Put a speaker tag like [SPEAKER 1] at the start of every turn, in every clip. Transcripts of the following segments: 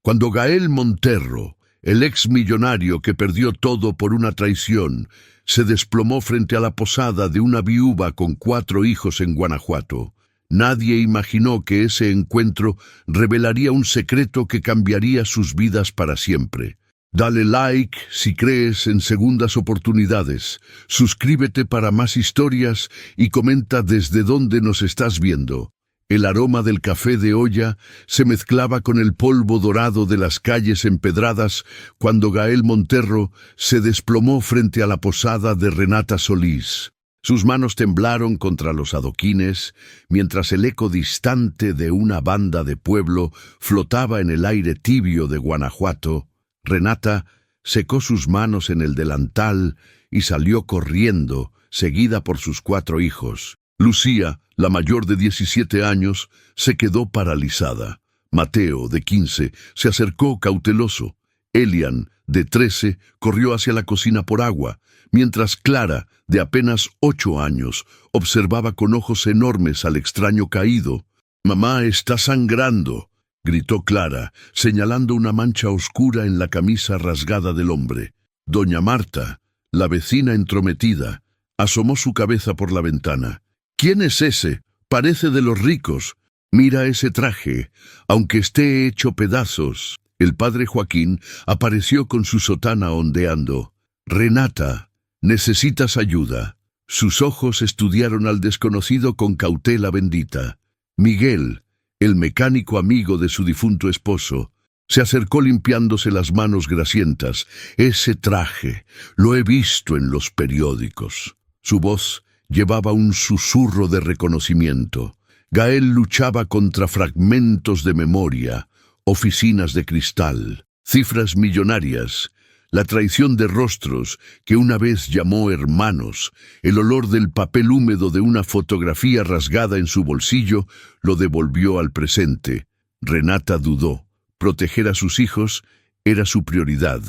[SPEAKER 1] Cuando Gael Monterro, el ex millonario que perdió todo por una traición, se desplomó frente a la posada de una viuva con 4 hijos en Guanajuato, nadie imaginó que ese encuentro revelaría un secreto que cambiaría sus vidas para siempre. Dale like si crees en segundas oportunidades, suscríbete para más historias y comenta desde dónde nos estás viendo. El aroma del café de olla se mezclaba con el polvo dorado de las calles empedradas cuando Gael Monterro se desplomó frente a la posada de Renata Solís. Sus manos temblaron contra los adoquines, mientras el eco distante de una banda de pueblo flotaba en el aire tibio de Guanajuato. Renata secó sus manos en el delantal y salió corriendo, seguida por sus 4 hijos. Lucía, la mayor de 17 años, se quedó paralizada. Mateo, de 15, se acercó cauteloso. Elian, de 13, corrió hacia la cocina por agua, mientras Clara, de apenas 8 años, observaba con ojos enormes al extraño caído. «Mamá está sangrando», gritó Clara, señalando una mancha oscura en la camisa rasgada del hombre. Doña Marta, la vecina entrometida, asomó su cabeza por la ventana. «¿Quién es ese? Parece de los ricos. Mira ese traje, aunque esté hecho pedazos». El padre Joaquín apareció con su sotana ondeando. «Renata, necesitas ayuda». Sus ojos estudiaron al desconocido con cautela bendita. Miguel, el mecánico amigo de su difunto esposo, se acercó limpiándose las manos grasientas. «Ese traje, lo he visto en los periódicos». Su voz llevaba un susurro de reconocimiento. Gael luchaba contra fragmentos de memoria, oficinas de cristal, cifras millonarias, la traición de rostros que una vez llamó hermanos, el olor del papel húmedo de una fotografía rasgada en su bolsillo lo devolvió al presente. Renata dudó. Proteger a sus hijos era su prioridad,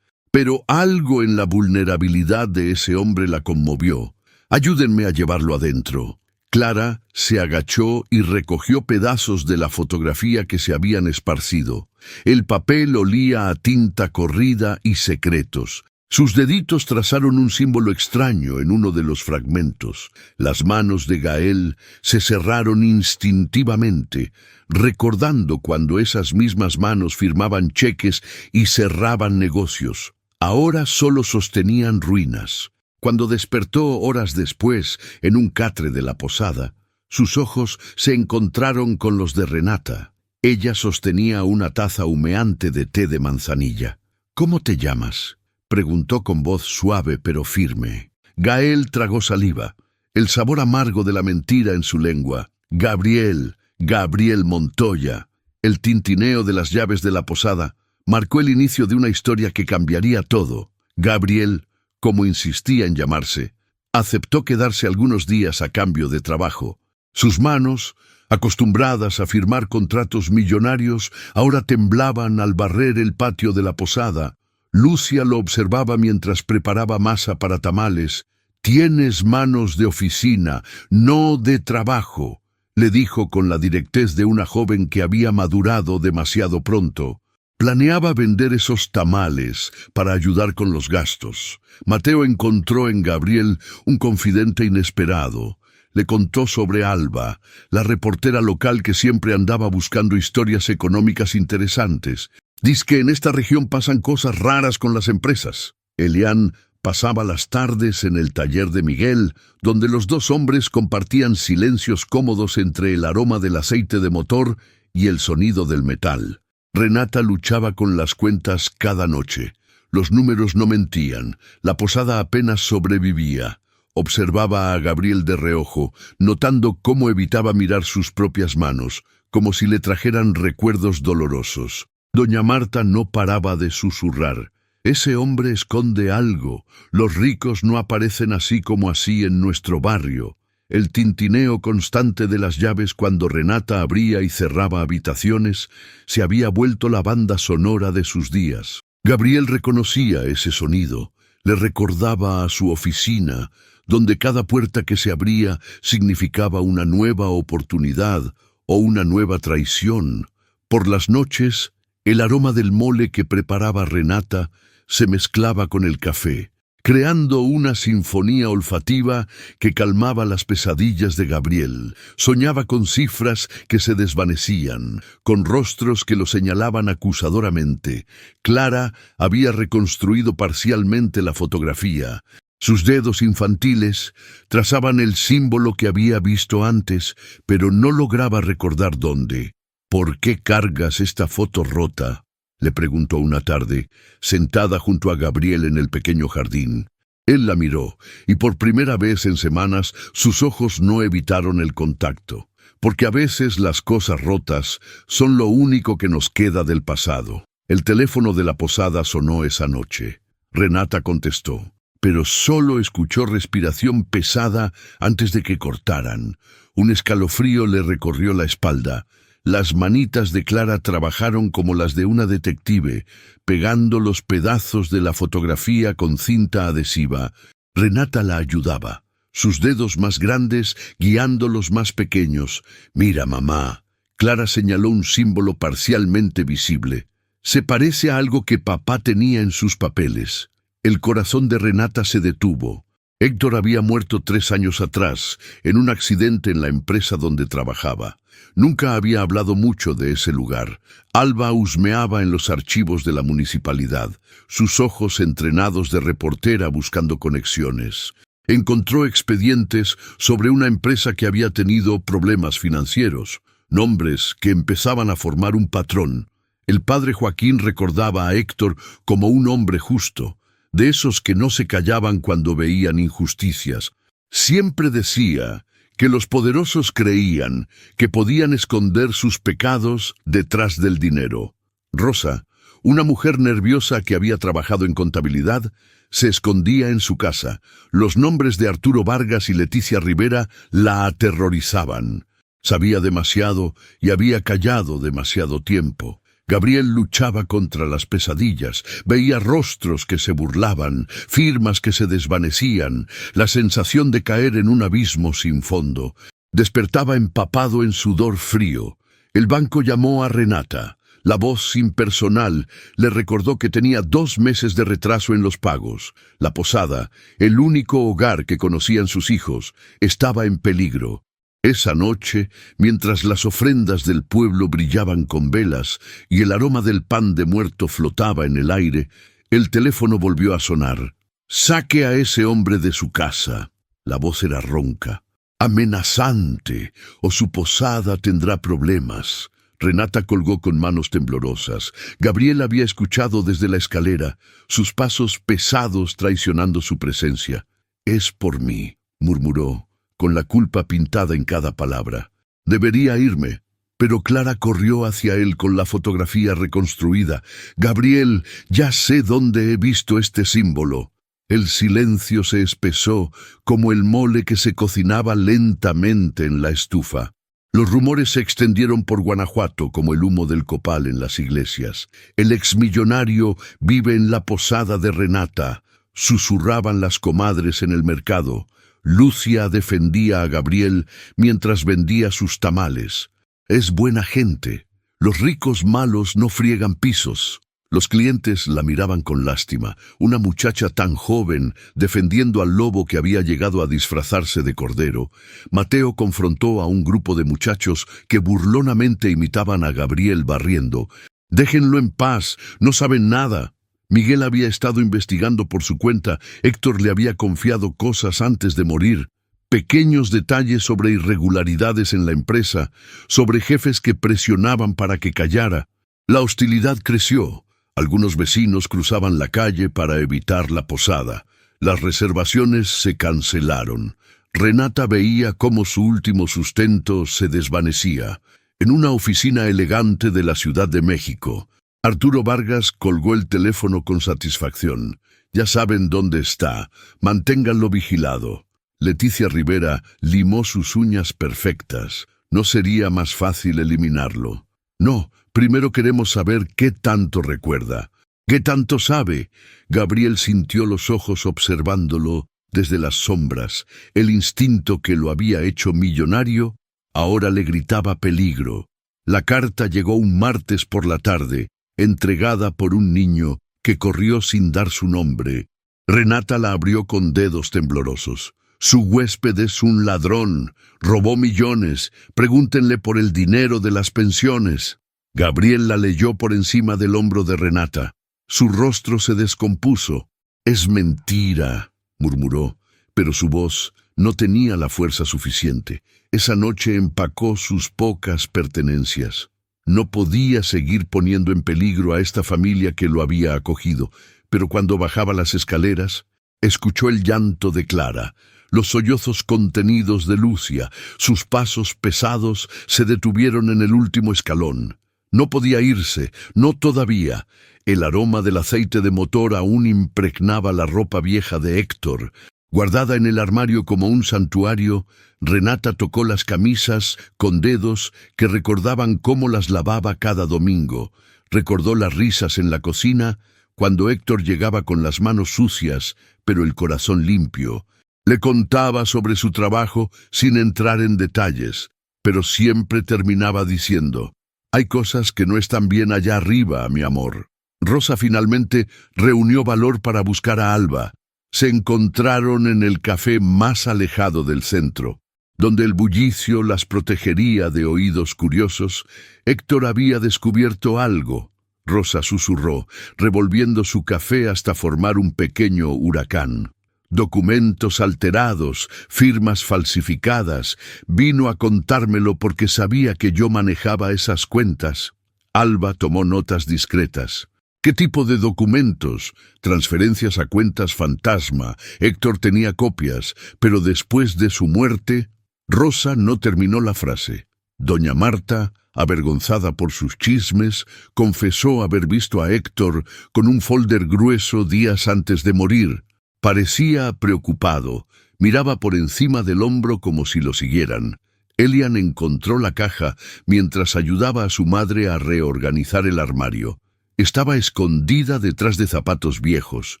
[SPEAKER 1] pero algo en la vulnerabilidad de ese hombre la conmovió. «Ayúdenme a llevarlo adentro». Clara se agachó y recogió pedazos de la fotografía que se habían esparcido. El papel olía a tinta corrida y secretos. Sus deditos trazaron un símbolo extraño en uno de los fragmentos. Las manos de Gael se cerraron instintivamente, recordando cuando esas mismas manos firmaban cheques y cerraban negocios. Ahora solo sostenían ruinas. Cuando despertó horas después en un catre de la posada, sus ojos se encontraron con los de Renata. Ella sostenía una taza humeante de té de manzanilla. «¿Cómo te llamas?», preguntó con voz suave pero firme. Gael tragó saliva, el sabor amargo de la mentira en su lengua. «Gabriel, Gabriel Montoya». El tintineo de las llaves de la posada marcó el inicio de una historia que cambiaría todo. Gabriel, como insistía en llamarse, aceptó quedarse algunos días a cambio de trabajo. Sus manos, acostumbradas a firmar contratos millonarios, ahora temblaban al barrer el patio de la posada. Lucia lo observaba mientras preparaba masa para tamales. «Tienes manos de oficina, no de trabajo», le dijo con la directez de una joven que había madurado demasiado pronto. Planeaba vender esos tamales para ayudar con los gastos. Mateo encontró en Gabriel un confidente inesperado. Le contó sobre Alba, la reportera local que siempre andaba buscando historias económicas interesantes. «Dice que en esta región pasan cosas raras con las empresas». Elian pasaba las tardes en el taller de Miguel, donde los 2 hombres compartían silencios cómodos entre el aroma del aceite de motor y el sonido del metal. Renata luchaba con las cuentas cada noche. Los números no mentían, la posada apenas sobrevivía. Observaba a Gabriel de reojo, notando cómo evitaba mirar sus propias manos, como si le trajeran recuerdos dolorosos. Doña Marta no paraba de susurrar. «Ese hombre esconde algo. Los ricos no aparecen así como así en nuestro barrio». El tintineo constante de las llaves cuando Renata abría y cerraba habitaciones se había vuelto la banda sonora de sus días. Gabriel reconocía ese sonido, le recordaba a su oficina, donde cada puerta que se abría significaba una nueva oportunidad o una nueva traición. Por las noches, El aroma del mole que preparaba Renata se mezclaba con el café, creando una sinfonía olfativa que calmaba las pesadillas de Gabriel. Soñaba con cifras que se desvanecían, con rostros que lo señalaban acusadoramente. Clara había reconstruido parcialmente la fotografía. Sus dedos infantiles trazaban el símbolo que había visto antes, pero no lograba recordar dónde. «¿Por qué cargas esta foto rota?», le preguntó una tarde, sentada junto a Gabriel en el pequeño jardín. Él la miró, y por primera vez en semanas sus ojos no evitaron el contacto, porque a veces las cosas rotas son lo único que nos queda del pasado. El teléfono de la posada sonó esa noche. Renata contestó, pero solo escuchó respiración pesada antes de que cortaran. Un escalofrío le recorrió la espalda. Las manitas de Clara trabajaron como las de una detective, pegando los pedazos de la fotografía con cinta adhesiva. Renata la ayudaba, sus dedos más grandes guiando los más pequeños. «Mira, mamá». Clara señaló un símbolo parcialmente visible. «Se parece a algo que papá tenía en sus papeles». El corazón de Renata se detuvo. Héctor había muerto 3 años atrás, en un accidente en la empresa donde trabajaba. Nunca había hablado mucho de ese lugar. Alba husmeaba en los archivos de la municipalidad, sus ojos entrenados de reportera buscando conexiones. Encontró expedientes sobre una empresa que había tenido problemas financieros, nombres que empezaban a formar un patrón. El padre Joaquín recordaba a Héctor como un hombre justo, de esos que no se callaban cuando veían injusticias. Siempre decía que los poderosos creían que podían esconder sus pecados detrás del dinero. Rosa, una mujer nerviosa que había trabajado en contabilidad, se escondía en su casa. Los nombres de Arturo Vargas y Leticia Rivera la aterrorizaban. Sabía demasiado y había callado demasiado tiempo. Gabriel luchaba contra las pesadillas, veía rostros que se burlaban, firmas que se desvanecían, la sensación de caer en un abismo sin fondo. Despertaba empapado en sudor frío. El banco llamó a Renata. La voz impersonal le recordó que tenía 2 meses de retraso en los pagos. La posada, el único hogar que conocían sus hijos, estaba en peligro. Esa noche, mientras las ofrendas del pueblo brillaban con velas y el aroma del pan de muerto flotaba en el aire, el teléfono volvió a sonar. «Saque a ese hombre de su casa». La voz era ronca, amenazante, o su posada tendrá problemas. Renata colgó con manos temblorosas. Gabriel había escuchado desde la escalera, sus pasos pesados traicionando su presencia. «Es por mí», murmuró, con la culpa pintada en cada palabra. «Debería irme». Pero Clara corrió hacia él con la fotografía reconstruida. «Gabriel, ya sé dónde he visto este símbolo». El silencio se espesó como el mole que se cocinaba lentamente en la estufa. Los rumores se extendieron por Guanajuato como el humo del copal en las iglesias. «El exmillonario vive en la posada de Renata», susurraban las comadres en el mercado. Lucia defendía a Gabriel mientras vendía sus tamales. «Es buena gente. Los ricos malos no friegan pisos». Los clientes la miraban con lástima. Una muchacha tan joven defendiendo al lobo que había llegado a disfrazarse de cordero. Mateo confrontó a un grupo de muchachos que burlonamente imitaban a Gabriel barriendo. «Déjenlo en paz, no saben nada». Miguel había estado investigando por su cuenta. Héctor le había confiado cosas antes de morir. Pequeños detalles sobre irregularidades en la empresa, sobre jefes que presionaban para que callara. La hostilidad creció. Algunos vecinos cruzaban la calle para evitar la posada. Las reservaciones se cancelaron. Renata veía cómo su último sustento se desvanecía. En una oficina elegante de la Ciudad de México, Arturo Vargas colgó el teléfono con satisfacción. «Ya saben dónde está. Manténganlo vigilado». Leticia Rivera limó sus uñas perfectas. ¿No sería más fácil eliminarlo? «No, primero queremos saber qué tanto recuerda». «¿Qué tanto sabe?» Gabriel sintió los ojos observándolo desde las sombras. El instinto que lo había hecho millonario ahora le gritaba peligro. La carta llegó un martes por la tarde, entregada por un niño que corrió sin dar su nombre. Renata la abrió con dedos temblorosos. Su huésped es un ladrón, robó millones, pregúntenle por el dinero de las pensiones. Gabriel la leyó por encima del hombro de Renata. Su rostro se descompuso. «Es mentira», murmuró, pero su voz no tenía la fuerza suficiente. Esa noche empacó sus pocas pertenencias. No podía seguir poniendo en peligro a esta familia que lo había acogido, pero cuando bajaba las escaleras, escuchó el llanto de Clara, los sollozos contenidos de Lucia. Sus pasos pesados se detuvieron en el último escalón. No podía irse, no todavía. El aroma del aceite de motor aún impregnaba la ropa vieja de Héctor. Guardada en el armario como un santuario, Renata tocó las camisas con dedos que recordaban cómo las lavaba cada domingo. Recordó las risas en la cocina cuando Héctor llegaba con las manos sucias, pero el corazón limpio. Le contaba sobre su trabajo sin entrar en detalles, pero siempre terminaba diciendo: «Hay cosas que no están bien allá arriba, mi amor». Rosa finalmente reunió valor para buscar a Alba. Se encontraron en el café más alejado del centro, donde el bullicio las protegería de oídos curiosos. Héctor había descubierto algo. Rosa susurró, revolviendo su café hasta formar un pequeño huracán. Documentos alterados, firmas falsificadas. Vino a contármelo porque sabía que yo manejaba esas cuentas. Alba tomó notas discretas. ¿Qué tipo de documentos? Transferencias a cuentas fantasma. Héctor tenía copias, pero después de su muerte... Rosa no terminó la frase. Doña Marta, avergonzada por sus chismes, confesó haber visto a Héctor con un folder grueso días antes de morir. Parecía preocupado. Miraba por encima del hombro como si lo siguieran. Elian encontró la caja mientras ayudaba a su madre a reorganizar el armario. Estaba escondida detrás de zapatos viejos.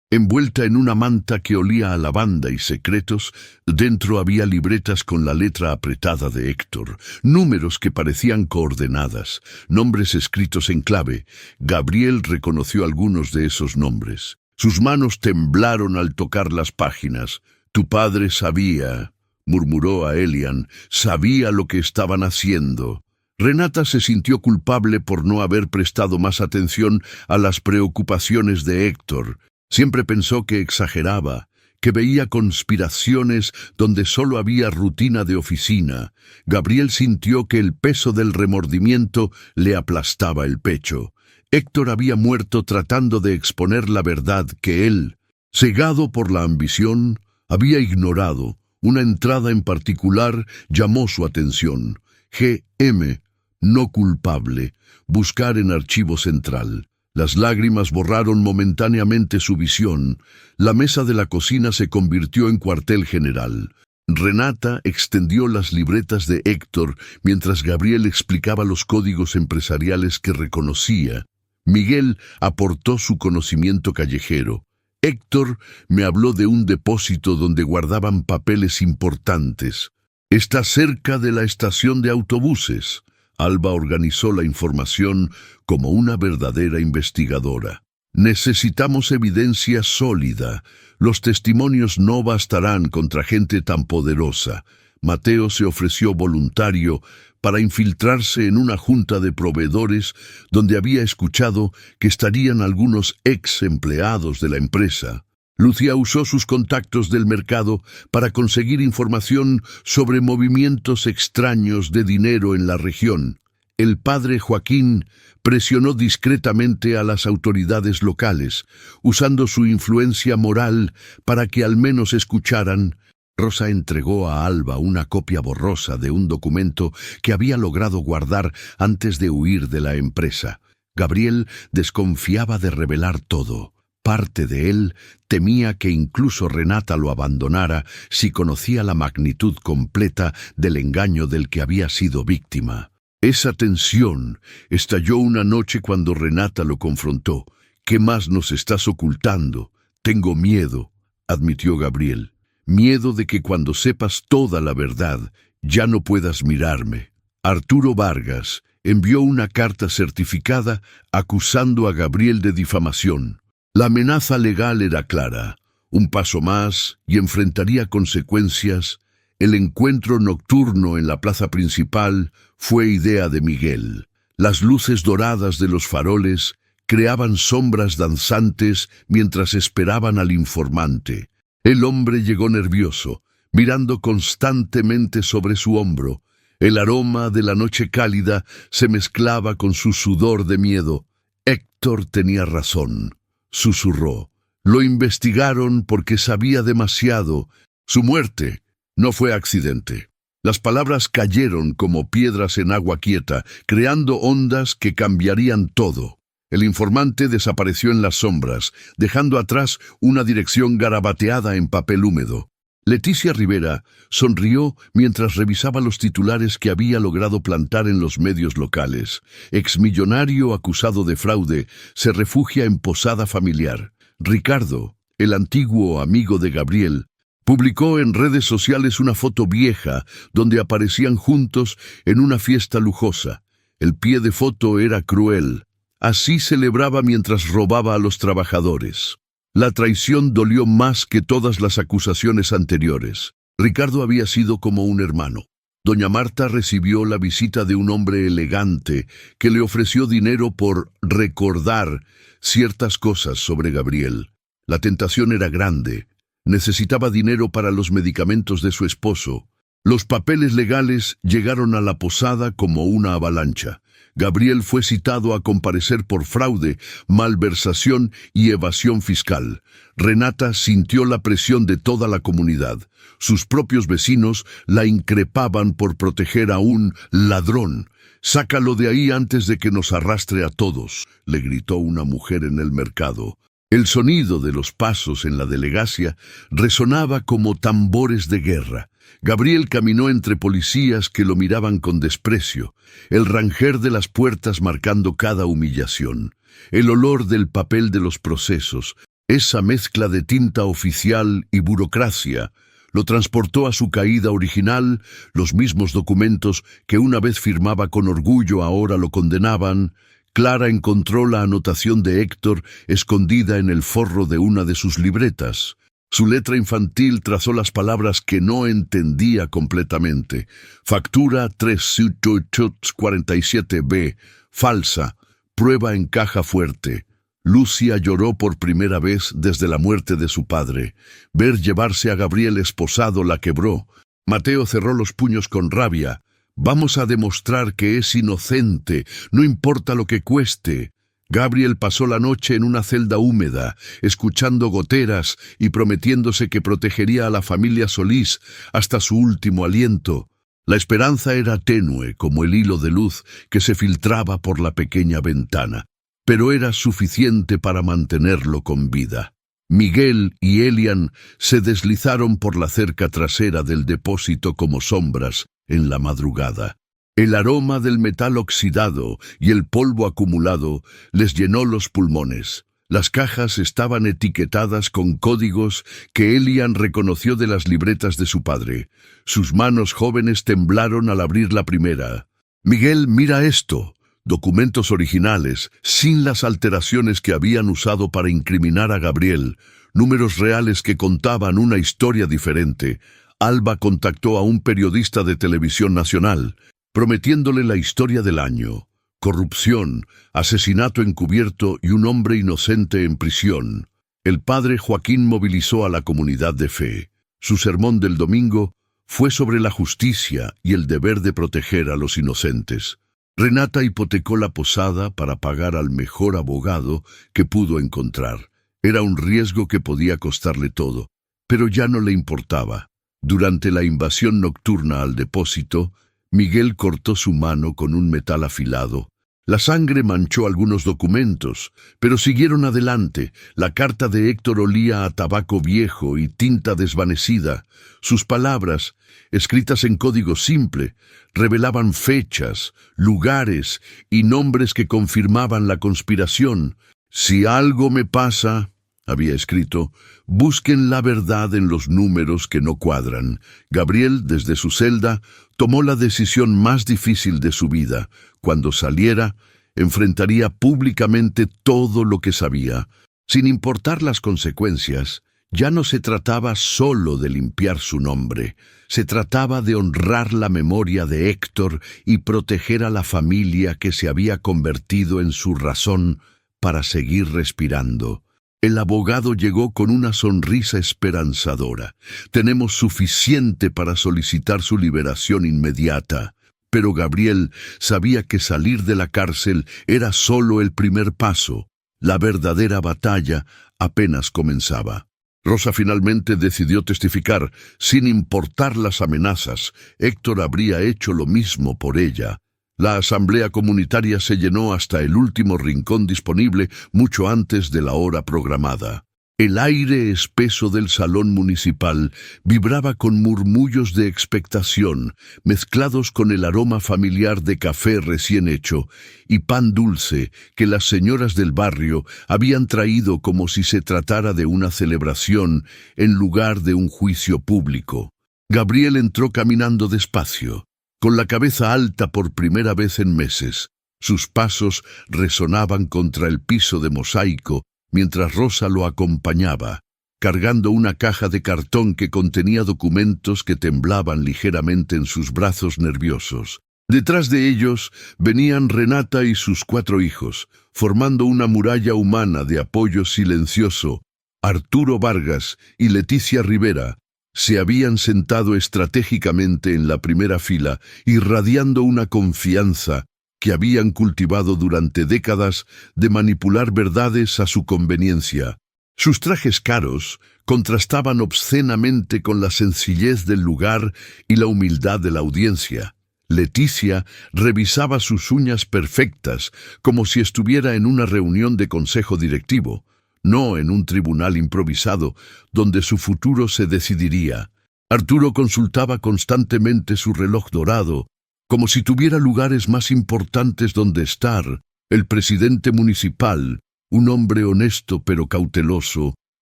[SPEAKER 1] Envuelta en una manta que olía a lavanda y secretos, dentro había libretas con la letra apretada de Héctor, números que parecían coordenadas, nombres escritos en clave. Gabriel reconoció algunos de esos nombres. Sus manos temblaron al tocar las páginas. «Tu padre sabía», murmuró a Elian, «sabía lo que estaban haciendo». Renata se sintió culpable por no haber prestado más atención a las preocupaciones de Héctor. Siempre pensó que exageraba, que veía conspiraciones donde solo había rutina de oficina. Gabriel sintió que el peso del remordimiento le aplastaba el pecho. Héctor había muerto tratando de exponer la verdad que él, cegado por la ambición, había ignorado. Una entrada en particular llamó su atención. G.M. No culpable. Buscar en archivo central. Las lágrimas borraron momentáneamente su visión. La mesa de la cocina se convirtió en cuartel general. Renata extendió las libretas de Héctor mientras Gabriel explicaba los códigos empresariales que reconocía. Miguel aportó su conocimiento callejero. Héctor me habló de un depósito donde guardaban papeles importantes. Está cerca de la estación de autobuses. Alba organizó la información como una verdadera investigadora. Necesitamos evidencia sólida. Los testimonios no bastarán contra gente tan poderosa. Mateo se ofreció voluntario para infiltrarse en una junta de proveedores donde había escuchado que estarían algunos ex empleados de la empresa. Lucia usó sus contactos del mercado para conseguir información sobre movimientos extraños de dinero en la región. El padre Joaquín presionó discretamente a las autoridades locales, usando su influencia moral para que al menos escucharan. Rosa entregó a Alba una copia borrosa de un documento que había logrado guardar antes de huir de la empresa. Gabriel desconfiaba de revelar todo. Parte de él temía que incluso Renata lo abandonara si conocía la magnitud completa del engaño del que había sido víctima. Esa tensión estalló una noche cuando Renata lo confrontó. «¿Qué más nos estás ocultando?» «Tengo miedo», admitió Gabriel. «Miedo de que cuando sepas toda la verdad ya no puedas mirarme». Arturo Vargas, envió una carta certificada acusando a Gabriel de difamación. La amenaza legal era clara. Un paso más y enfrentaría consecuencias. El encuentro nocturno en la plaza principal fue idea de Miguel. Las luces doradas de los faroles creaban sombras danzantes mientras esperaban al informante. El hombre llegó nervioso, mirando constantemente sobre su hombro. El aroma de la noche cálida se mezclaba con su sudor de miedo. Héctor tenía razón, susurró. Lo investigaron porque sabía demasiado. Su muerte no fue accidente. Las palabras cayeron como piedras en agua quieta, creando ondas que cambiarían todo. El informante desapareció en las sombras, dejando atrás una dirección garabateada en papel húmedo. Leticia Rivera sonrió mientras revisaba los titulares que había logrado plantar en los medios locales. Exmillonario acusado de fraude se refugia en posada familiar. Ricardo, el antiguo amigo de Gabriel, publicó en redes sociales una foto vieja donde aparecían juntos en una fiesta lujosa. El pie de foto era cruel. Así celebraba mientras robaba a los trabajadores. La traición dolió más que todas las acusaciones anteriores. Ricardo había sido como un hermano. Doña Marta recibió la visita de un hombre elegante que le ofreció dinero por recordar ciertas cosas sobre Gabriel. La tentación era grande. Necesitaba dinero para los medicamentos de su esposo. Los papeles legales llegaron a la posada como una avalancha. Gabriel fue citado a comparecer por fraude, malversación y evasión fiscal. Renata sintió la presión de toda la comunidad. Sus propios vecinos la increpaban por proteger a un ladrón. «Sácalo de ahí antes de que nos arrastre a todos», le gritó una mujer en el mercado. El sonido de los pasos en la delegacia resonaba como tambores de guerra. Gabriel caminó entre policías que lo miraban con desprecio, el ranger de las puertas marcando cada humillación, el olor del papel de los procesos, esa mezcla de tinta oficial y burocracia, lo transportó a su caída original. Los mismos documentos que una vez firmaba con orgullo ahora lo condenaban. Clara encontró la anotación de Héctor escondida en el forro de una de sus libretas. Su letra infantil trazó las palabras que no entendía completamente. Factura 347B, falsa, prueba en caja fuerte. Lucia lloró por primera vez desde la muerte de su padre. Ver llevarse a Gabriel esposado la quebró. Mateo cerró los puños con rabia. Vamos a demostrar que es inocente, no importa lo que cueste. Gabriel pasó la noche en una celda húmeda, escuchando goteras y prometiéndose que protegería a la familia Solís hasta su último aliento. La esperanza era tenue como el hilo de luz que se filtraba por la pequeña ventana, pero era suficiente para mantenerlo con vida. Miguel y Elian se deslizaron por la cerca trasera del depósito como sombras en la madrugada. El aroma del metal oxidado y el polvo acumulado les llenó los pulmones. Las cajas estaban etiquetadas con códigos que Elian reconoció de las libretas de su padre. Sus manos jóvenes temblaron al abrir la primera. «Miguel, mira esto». Documentos originales, sin las alteraciones que habían usado para incriminar a Gabriel. Números reales que contaban una historia diferente. Alba contactó a un periodista de televisión nacional, prometiéndole la historia del año. Corrupción, asesinato encubierto y un hombre inocente en prisión. El padre Joaquín movilizó a la comunidad de fe. Su sermón del domingo fue sobre la justicia y el deber de proteger a los inocentes. Renata hipotecó la posada para pagar al mejor abogado que pudo encontrar. Era un riesgo que podía costarle todo, pero ya no le importaba. Durante la invasión nocturna al depósito, Miguel cortó su mano con un metal afilado. La sangre manchó algunos documentos, pero siguieron adelante. La carta de Héctor olía a tabaco viejo y tinta desvanecida. Sus palabras, escritas en código simple, revelaban fechas, lugares y nombres que confirmaban la conspiración. «Si algo me pasa, había escrito, busquen la verdad en los números que no cuadran. Gabriel, desde su celda, tomó la decisión más difícil de su vida. Cuando saliera, enfrentaría públicamente todo lo que sabía. Sin importar las consecuencias, ya no se trataba solo de limpiar su nombre. Se trataba de honrar la memoria de Héctor y proteger a la familia que se había convertido en su razón para seguir respirando. El abogado llegó con una sonrisa esperanzadora. Tenemos suficiente para solicitar su liberación inmediata. Pero Gabriel sabía que salir de la cárcel era solo el primer paso. La verdadera batalla apenas comenzaba. Rosa finalmente decidió testificar, sin importar las amenazas. Héctor habría hecho lo mismo por ella. La asamblea comunitaria se llenó hasta el último rincón disponible mucho antes de la hora programada. El aire espeso del salón municipal vibraba con murmullos de expectación, mezclados con el aroma familiar de café recién hecho y pan dulce que las señoras del barrio habían traído como si se tratara de una celebración en lugar de un juicio público. Gabriel entró caminando despacio, con la cabeza alta por primera vez en meses. Sus pasos resonaban contra el piso de mosaico, mientras Rosa lo acompañaba, cargando una caja de cartón que contenía documentos que temblaban ligeramente en sus brazos nerviosos. Detrás de ellos venían Renata y sus 4 hijos, formando una muralla humana de apoyo silencioso. Arturo Vargas y Leticia Rivera se habían sentado estratégicamente en la primera fila, irradiando una confianza que habían cultivado durante décadas de manipular verdades a su conveniencia. Sus trajes caros contrastaban obscenamente con la sencillez del lugar y la humildad de la audiencia. Leticia revisaba sus uñas perfectas, como si estuviera en una reunión de consejo directivo, no en un tribunal improvisado donde su futuro se decidiría. Arturo consultaba constantemente su reloj dorado, como si tuviera lugares más importantes donde estar. El presidente municipal, un hombre honesto pero cauteloso,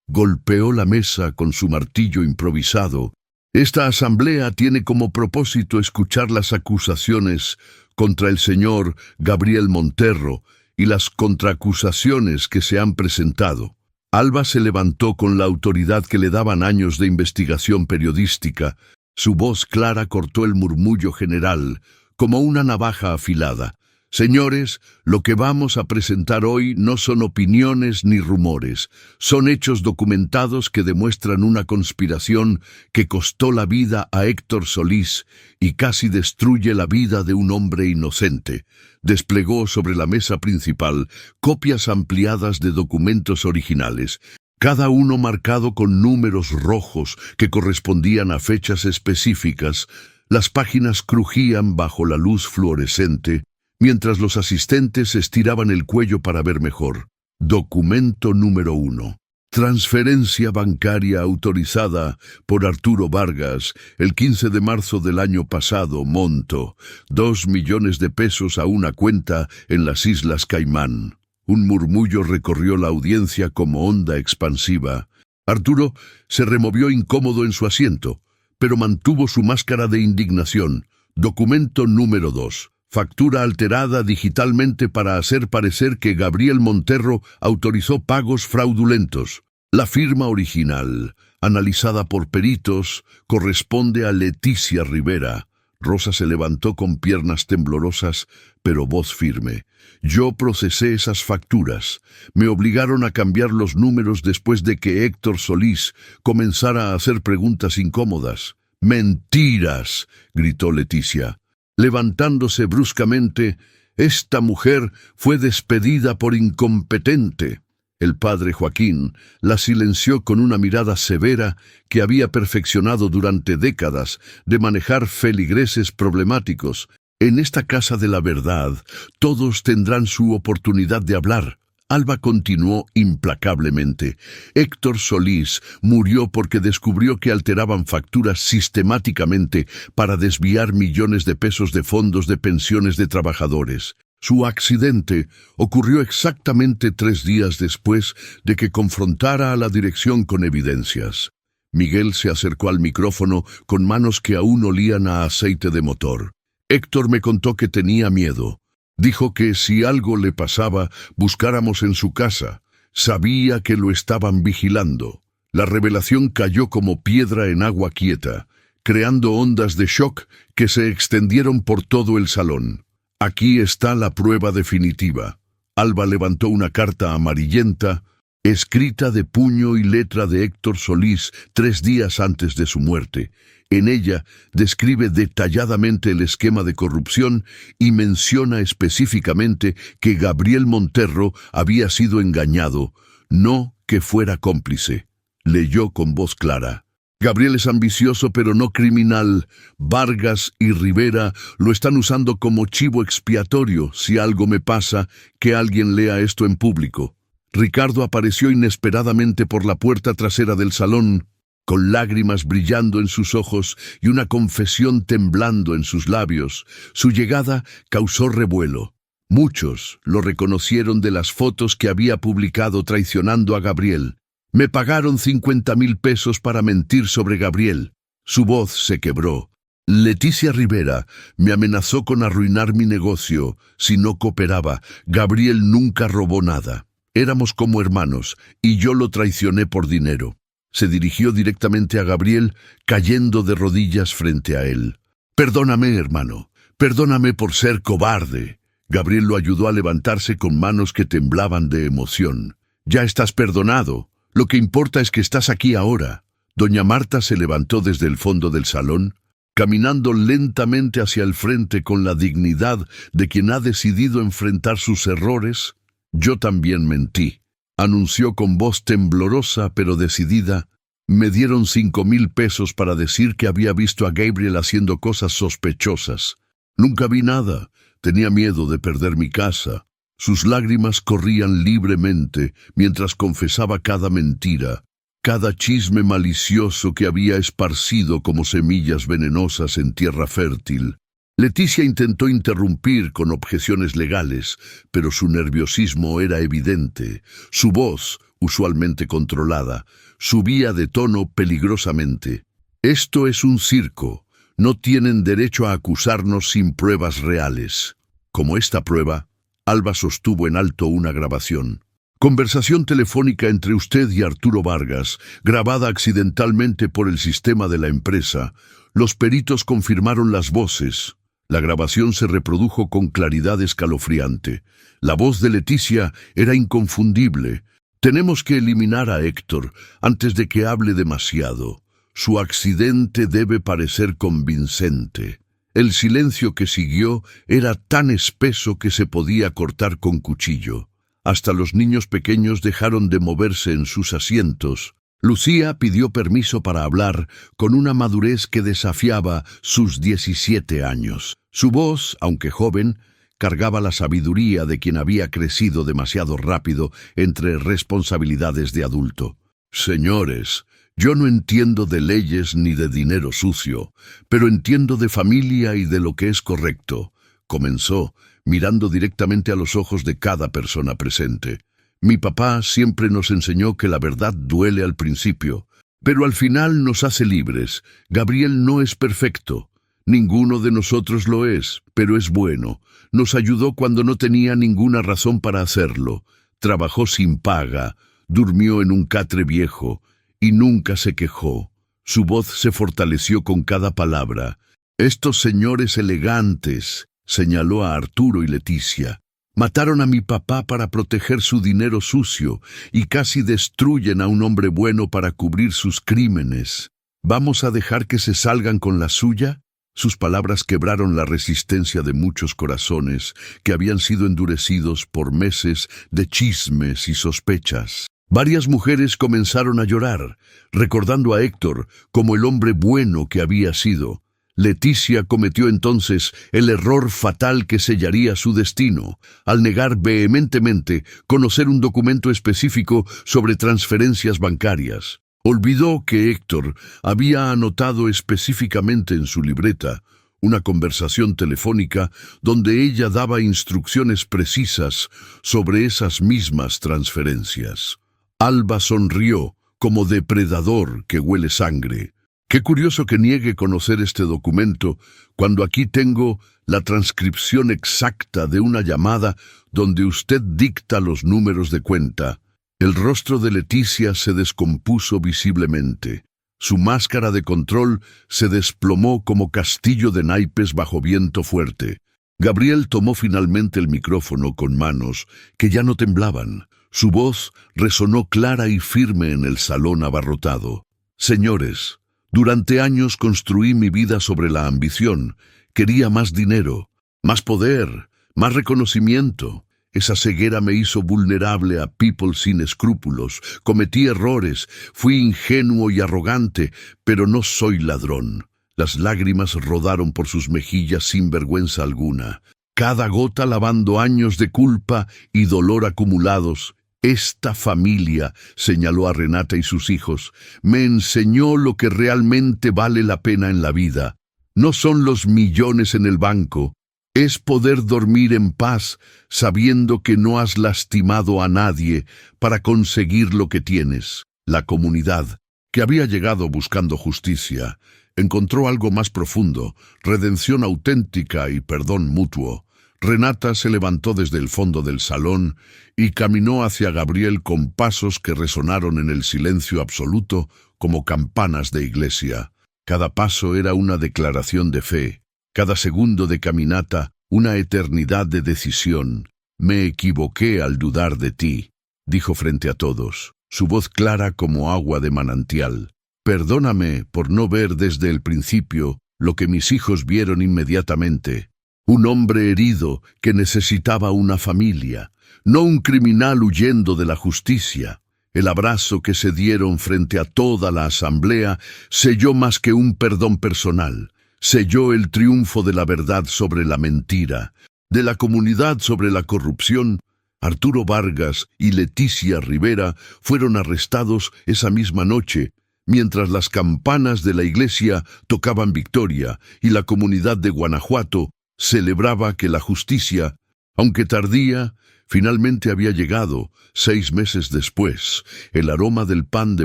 [SPEAKER 1] golpeó la mesa con su martillo improvisado. Esta asamblea tiene como propósito escuchar las acusaciones contra el señor Gabriel Monterro y las contraacusaciones que se han presentado. Alba se levantó con la autoridad que le daban años de investigación periodística. Su voz clara cortó el murmullo general, como una navaja afilada. Señores, lo que vamos a presentar hoy no son opiniones ni rumores, son hechos documentados que demuestran una conspiración que costó la vida a Héctor Solís y casi destruye la vida de un hombre inocente. Desplegó sobre la mesa principal copias ampliadas de documentos originales, cada uno marcado con números rojos que correspondían a fechas específicas. Las páginas crujían bajo la luz fluorescente, mientras los asistentes estiraban el cuello para ver mejor. Documento número 1. Transferencia bancaria autorizada por Arturo Vargas el 15 de marzo del año pasado, monto 2 millones de pesos a una cuenta en las Islas Caimán. Un murmullo recorrió la audiencia como onda expansiva. Arturo se removió incómodo en su asiento, pero mantuvo su máscara de indignación. Documento número 2. Factura alterada digitalmente para hacer parecer que Gabriel Monterro autorizó pagos fraudulentos. La firma original, analizada por peritos, corresponde a Leticia Rivera. Rosa se levantó con piernas temblorosas, pero voz firme. Yo procesé esas facturas. Me obligaron a cambiar los números después de que Héctor Solís comenzara a hacer preguntas incómodas. ¡Mentiras!, gritó Leticia. Levantándose bruscamente, esta mujer fue despedida por incompetente. El padre Joaquín la silenció con una mirada severa que había perfeccionado durante décadas de manejar feligreses problemáticos. En esta casa de la verdad, todos tendrán su oportunidad de hablar. Alba continuó implacablemente. Héctor Solís murió porque descubrió que alteraban facturas sistemáticamente para desviar millones de pesos de fondos de pensiones de trabajadores. Su accidente ocurrió exactamente 3 días después de que confrontara a la dirección con evidencias. Miguel se acercó al micrófono con manos que aún olían a aceite de motor. Héctor me contó que tenía miedo. Dijo que si algo le pasaba, buscáramos en su casa. Sabía que lo estaban vigilando. La revelación cayó como piedra en agua quieta, creando ondas de shock que se extendieron por todo el salón. Aquí está la prueba definitiva. Alba levantó una carta amarillenta, escrita de puño y letra de Héctor Solís 3 días antes de su muerte. En ella describe detalladamente el esquema de corrupción y menciona específicamente que Gabriel Monterro había sido engañado, no que fuera cómplice. Leyó con voz clara. Gabriel es ambicioso pero no criminal. Vargas y Rivera lo están usando como chivo expiatorio. Si algo me pasa, que alguien lea esto en público. Ricardo apareció inesperadamente por la puerta trasera del salón, con lágrimas brillando en sus ojos y una confesión temblando en sus labios. Su llegada causó revuelo. Muchos lo reconocieron de las fotos que había publicado traicionando a Gabriel. Me pagaron 50,000 pesos para mentir sobre Gabriel. Su voz se quebró. Leticia Rivera me amenazó con arruinar mi negocio si no cooperaba. Gabriel nunca robó nada. Éramos como hermanos y yo lo traicioné por dinero. Se dirigió directamente a Gabriel, cayendo de rodillas frente a él. Perdóname, hermano. Perdóname por ser cobarde. Gabriel lo ayudó a levantarse con manos que temblaban de emoción. Ya estás perdonado. Lo que importa es que estás aquí ahora. Doña Marta se levantó desde el fondo del salón, caminando lentamente hacia el frente con la dignidad de quien ha decidido enfrentar sus errores. Yo también mentí, anunció con voz temblorosa pero decidida. Me dieron 5,000 pesos para decir que había visto a Gabriel haciendo cosas sospechosas. Nunca vi nada. Tenía miedo de perder mi casa. Sus lágrimas corrían libremente mientras confesaba cada mentira, cada chisme malicioso que había esparcido como semillas venenosas en tierra fértil. Leticia intentó interrumpir con objeciones legales, pero su nerviosismo era evidente. Su voz, usualmente controlada, subía de tono peligrosamente. Esto es un circo. No tienen derecho a acusarnos sin pruebas reales. Como esta prueba, Alba sostuvo en alto una grabación. Conversación telefónica entre usted y Arturo Vargas, grabada accidentalmente por el sistema de la empresa. Los peritos confirmaron las voces. La grabación se reprodujo con claridad escalofriante. La voz de Leticia era inconfundible. Tenemos que eliminar a Héctor antes de que hable demasiado. Su accidente debe parecer convincente. El silencio que siguió era tan espeso que se podía cortar con cuchillo. Hasta los niños pequeños dejaron de moverse en sus asientos. Lucía pidió permiso para hablar con una madurez que desafiaba sus 17 años. Su voz, aunque joven, cargaba la sabiduría de quien había crecido demasiado rápido entre responsabilidades de adulto. Señores, yo no entiendo de leyes ni de dinero sucio, pero entiendo de familia y de lo que es correcto, comenzó, mirando directamente a los ojos de cada persona presente. Mi papá siempre nos enseñó que la verdad duele al principio, pero al final nos hace libres. Gabriel no es perfecto. Ninguno de nosotros lo es, pero es bueno. Nos ayudó cuando no tenía ninguna razón para hacerlo. Trabajó sin paga, durmió en un catre viejo, y nunca se quejó. Su voz se fortaleció con cada palabra. Estos señores elegantes, señaló a Arturo y Leticia, mataron a mi papá para proteger su dinero sucio y casi destruyen a un hombre bueno para cubrir sus crímenes. ¿Vamos a dejar que se salgan con la suya? Sus palabras quebraron la resistencia de muchos corazones que habían sido endurecidos por meses de chismes y sospechas. Varias mujeres comenzaron a llorar, recordando a Héctor como el hombre bueno que había sido. Leticia cometió entonces el error fatal que sellaría su destino, al negar vehementemente conocer un documento específico sobre transferencias bancarias. Olvidó que Héctor había anotado específicamente en su libreta una conversación telefónica donde ella daba instrucciones precisas sobre esas mismas transferencias. Alba sonrió, como depredador que huele sangre. Qué curioso que niegue conocer este documento cuando aquí tengo la transcripción exacta de una llamada donde usted dicta los números de cuenta. El rostro de Leticia se descompuso visiblemente. Su máscara de control se desplomó como castillo de naipes bajo viento fuerte. Gabriel tomó finalmente el micrófono con manos que ya no temblaban. Su voz resonó clara y firme en el salón abarrotado. Señores, durante años construí mi vida sobre la ambición. Quería más dinero, más poder, más reconocimiento. Esa ceguera me hizo vulnerable a people sin escrúpulos. Cometí errores, fui ingenuo y arrogante, pero no soy ladrón. Las lágrimas rodaron por sus mejillas sin vergüenza alguna. Cada gota lavando años de culpa y dolor acumulados. Esta familia, señaló a Renata y sus hijos, me enseñó lo que realmente vale la pena en la vida. No son los millones en el banco. Es poder dormir en paz sabiendo que no has lastimado a nadie para conseguir lo que tienes. La comunidad, que había llegado buscando justicia, encontró algo más profundo, redención auténtica y perdón mutuo. Renata se levantó desde el fondo del salón y caminó hacia Gabriel con pasos que resonaron en el silencio absoluto como campanas de iglesia. Cada paso era una declaración de fe. Cada segundo de caminata, una eternidad de decisión. Me equivoqué al dudar de ti, dijo frente a todos, su voz clara como agua de manantial. Perdóname por no ver desde el principio lo que mis hijos vieron inmediatamente. Un hombre herido que necesitaba una familia, no un criminal huyendo de la justicia. El abrazo que se dieron frente a toda la asamblea selló más que un perdón personal. Selló el triunfo de la verdad sobre la mentira, de la comunidad sobre la corrupción. Arturo Vargas y Leticia Rivera fueron arrestados esa misma noche, mientras las campanas de la iglesia tocaban victoria y la comunidad de Guanajuato celebraba que la justicia, aunque tardía, finalmente había llegado. 6 meses después, el aroma del pan de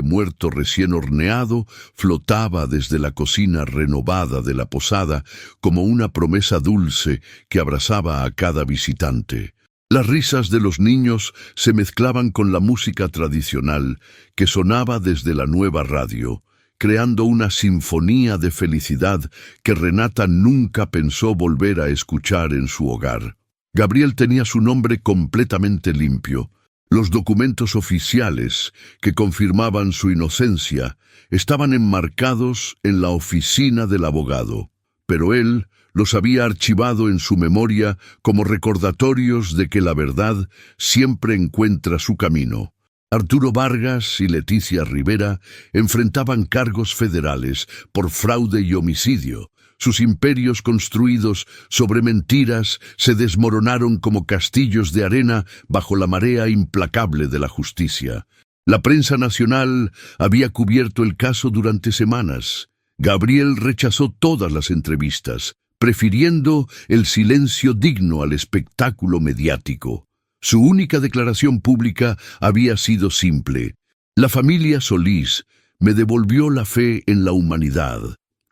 [SPEAKER 1] muerto recién horneado flotaba desde la cocina renovada de la posada como una promesa dulce que abrazaba a cada visitante. Las risas de los niños se mezclaban con la música tradicional que sonaba desde la nueva radio, creando una sinfonía de felicidad que Renata nunca pensó volver a escuchar en su hogar. Gabriel tenía su nombre completamente limpio. Los documentos oficiales que confirmaban su inocencia estaban enmarcados en la oficina del abogado, pero él los había archivado en su memoria como recordatorios de que la verdad siempre encuentra su camino. Arturo Vargas y Leticia Rivera enfrentaban cargos federales por fraude y homicidio. Sus imperios construidos sobre mentiras se desmoronaron como castillos de arena bajo la marea implacable de la justicia. La prensa nacional había cubierto el caso durante semanas. Gabriel rechazó todas las entrevistas, prefiriendo el silencio digno al espectáculo mediático. Su única declaración pública había sido simple. La familia Solís me devolvió la fe en la humanidad.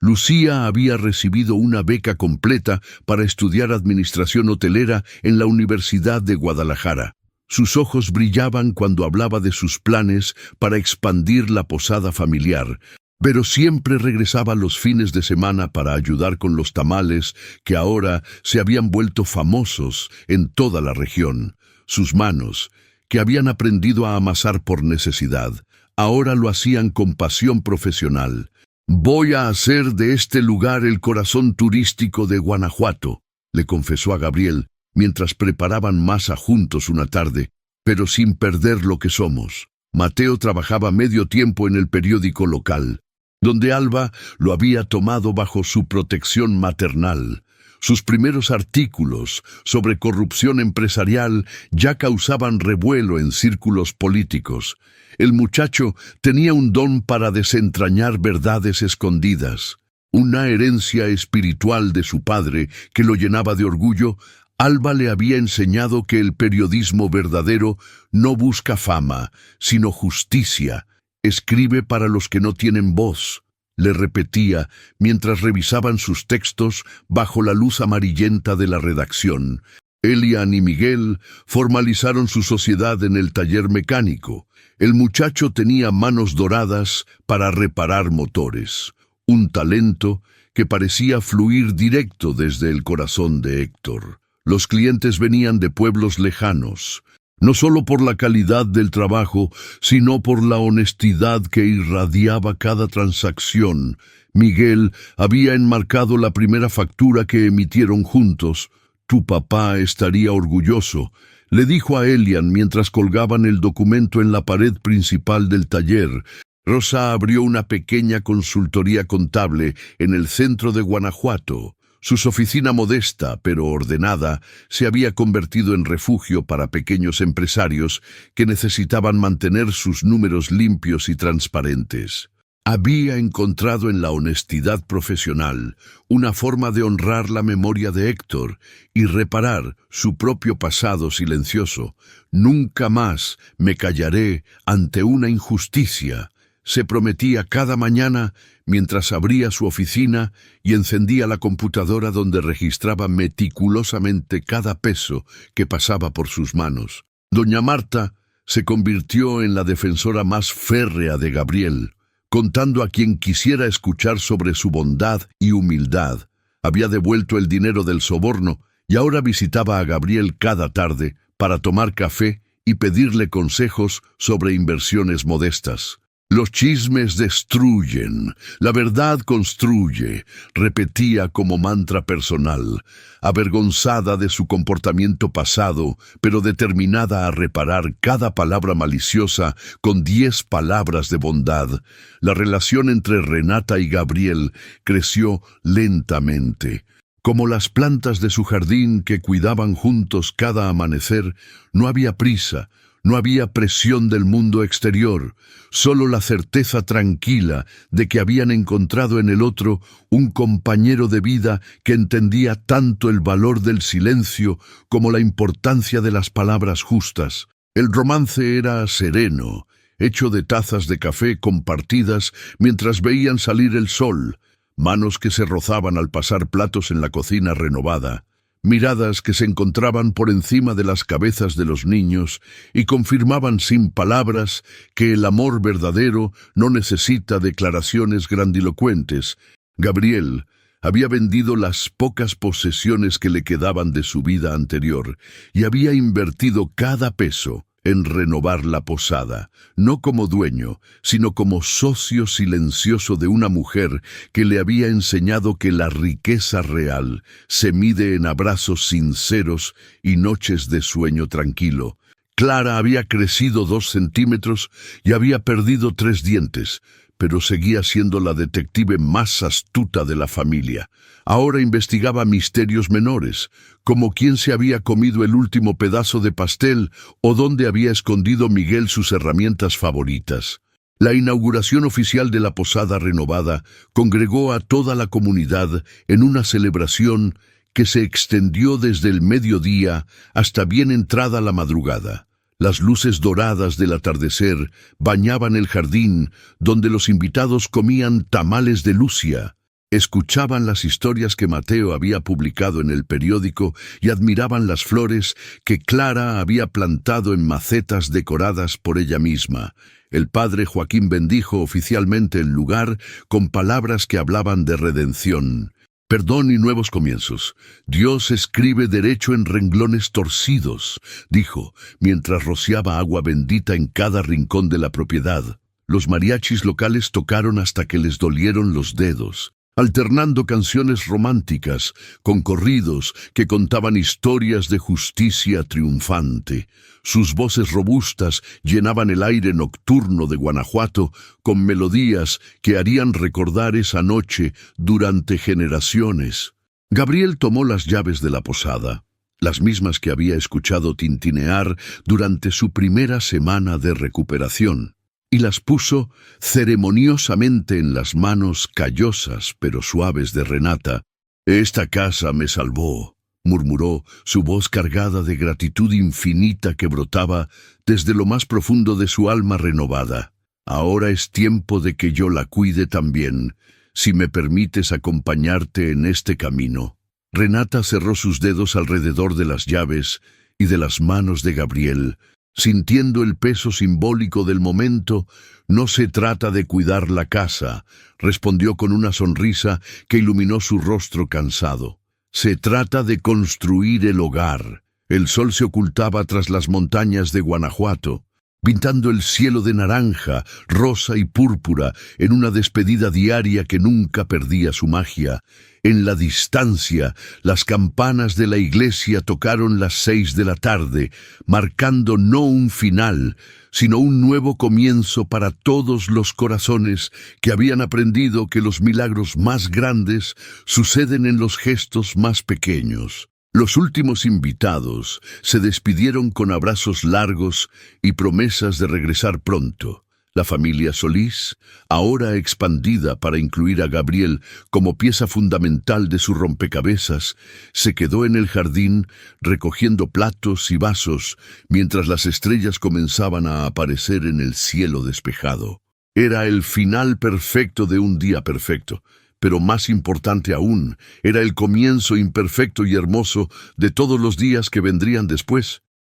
[SPEAKER 1] Lucía había recibido una beca completa para estudiar administración hotelera en la Universidad de Guadalajara. Sus ojos brillaban cuando hablaba de sus planes para expandir la posada familiar, pero siempre regresaba los fines de semana para ayudar con los tamales que ahora se habían vuelto famosos en toda la región. Sus manos, que habían aprendido a amasar por necesidad, ahora lo hacían con pasión profesional. Voy a hacer de este lugar el corazón turístico de Guanajuato, le confesó a Gabriel, mientras preparaban masa juntos una tarde, pero sin perder lo que somos. Mateo trabajaba medio tiempo en el periódico local, donde Alba lo había tomado bajo su protección maternal. Sus primeros artículos sobre corrupción empresarial ya causaban revuelo en círculos políticos. El muchacho tenía un don para desentrañar verdades escondidas. una herencia espiritual de su padre que lo llenaba de orgullo. Alba le había enseñado que el periodismo verdadero no busca fama, sino justicia. Escribe para los que no tienen voz, le repetía mientras revisaban sus textos bajo la luz amarillenta de la redacción. Elian y Miguel formalizaron su sociedad en el taller mecánico. El muchacho tenía manos doradas para reparar motores, un talento que parecía fluir directo desde el corazón de Héctor. Los clientes venían de pueblos lejanos, no solo por la calidad del trabajo, sino por la honestidad que irradiaba cada transacción. Miguel había enmarcado la primera factura que emitieron juntos. «Tu papá estaría orgulloso», le dijo a Elian mientras colgaban el documento en la pared principal del taller. Rosa abrió una pequeña consultoría contable en el centro de Guanajuato. Su oficina modesta, pero ordenada, se había convertido en refugio para pequeños empresarios que necesitaban mantener sus números limpios y transparentes. Había encontrado en la honestidad profesional una forma de honrar la memoria de Héctor y reparar su propio pasado silencioso. «Nunca más me callaré ante una injusticia», se prometía cada mañana mientras abría su oficina y encendía la computadora donde registraba meticulosamente cada peso que pasaba por sus manos. Doña Marta se convirtió en la defensora más férrea de Gabriel, contando a quien quisiera escuchar sobre su bondad y humildad. Había devuelto el dinero del soborno y ahora visitaba a Gabriel cada tarde para tomar café y pedirle consejos sobre inversiones modestas. «Los chismes destruyen, la verdad construye», repetía como mantra personal, avergonzada de su comportamiento pasado, pero determinada a reparar cada palabra maliciosa con 10 palabras de bondad. La relación entre Renata y Gabriel creció lentamente. Como las plantas de su jardín que cuidaban juntos cada amanecer, no había prisa, no había presión del mundo exterior, solo la certeza tranquila de que habían encontrado en el otro un compañero de vida que entendía tanto el valor del silencio como la importancia de las palabras justas. El romance era sereno, hecho de tazas de café compartidas mientras veían salir el sol, manos que se rozaban al pasar platos en la cocina renovada, miradas que se encontraban por encima de las cabezas de los niños y confirmaban sin palabras que el amor verdadero no necesita declaraciones grandilocuentes. Gabriel había vendido las pocas posesiones que le quedaban de su vida anterior y había invertido cada peso en renovar la posada, no como dueño, sino como socio silencioso de una mujer que le había enseñado que la riqueza real se mide en abrazos sinceros y noches de sueño tranquilo. Clara había crecido 2 centímetros y había perdido 3 dientes, pero seguía siendo la detective más astuta de la familia. Ahora investigaba misterios menores, como quién se había comido el último pedazo de pastel o dónde había escondido Miguel sus herramientas favoritas. La inauguración oficial de la posada renovada congregó a toda la comunidad en una celebración que se extendió desde el mediodía hasta bien entrada la madrugada. Las luces doradas del atardecer bañaban el jardín, donde los invitados comían tamales de Lucia, escuchaban las historias que Mateo había publicado en el periódico y admiraban las flores que Clara había plantado en macetas decoradas por ella misma. El padre Joaquín bendijo oficialmente el lugar con palabras que hablaban de redención, perdón y nuevos comienzos. «Dios escribe derecho en renglones torcidos», dijo, mientras rociaba agua bendita en cada rincón de la propiedad. Los mariachis locales tocaron hasta que les dolieron los dedos, alternando canciones románticas con corridos que contaban historias de justicia triunfante. Sus voces robustas llenaban el aire nocturno de Guanajuato con melodías que harían recordar esa noche durante generaciones. Gabriel tomó las llaves de la posada, las mismas que había escuchado tintinear durante su primera semana de recuperación. y las puso ceremoniosamente en las manos callosas pero suaves de Renata. «Esta casa me salvó», murmuró, su voz cargada de gratitud infinita que brotaba desde lo más profundo de su alma renovada. «Ahora es tiempo de que yo la cuide también, si me permites acompañarte en este camino». Renata cerró sus dedos alrededor de las llaves y de las manos de Gabriel, sintiendo el peso simbólico del momento. «No se trata de cuidar la casa», respondió con una sonrisa que iluminó su rostro cansado. «Se trata de construir el hogar». El sol se ocultaba tras las montañas de Guanajuato, pintando el cielo de naranja, rosa y púrpura en una despedida diaria que nunca perdía su magia. En la distancia, las campanas de la iglesia tocaron las 6 de la tarde, marcando no un final, sino un nuevo comienzo para todos los corazones que habían aprendido que los milagros más grandes suceden en los gestos más pequeños. Los últimos invitados se despidieron con abrazos largos y promesas de regresar pronto. La familia Solís, ahora expandida para incluir a Gabriel como pieza fundamental de su rompecabezas, se quedó en el jardín recogiendo platos y vasos mientras las estrellas comenzaban a aparecer en el cielo despejado. Era el final perfecto de un día perfecto. Pero más importante aún, era el comienzo imperfecto y hermoso de todos los días que vendrían después.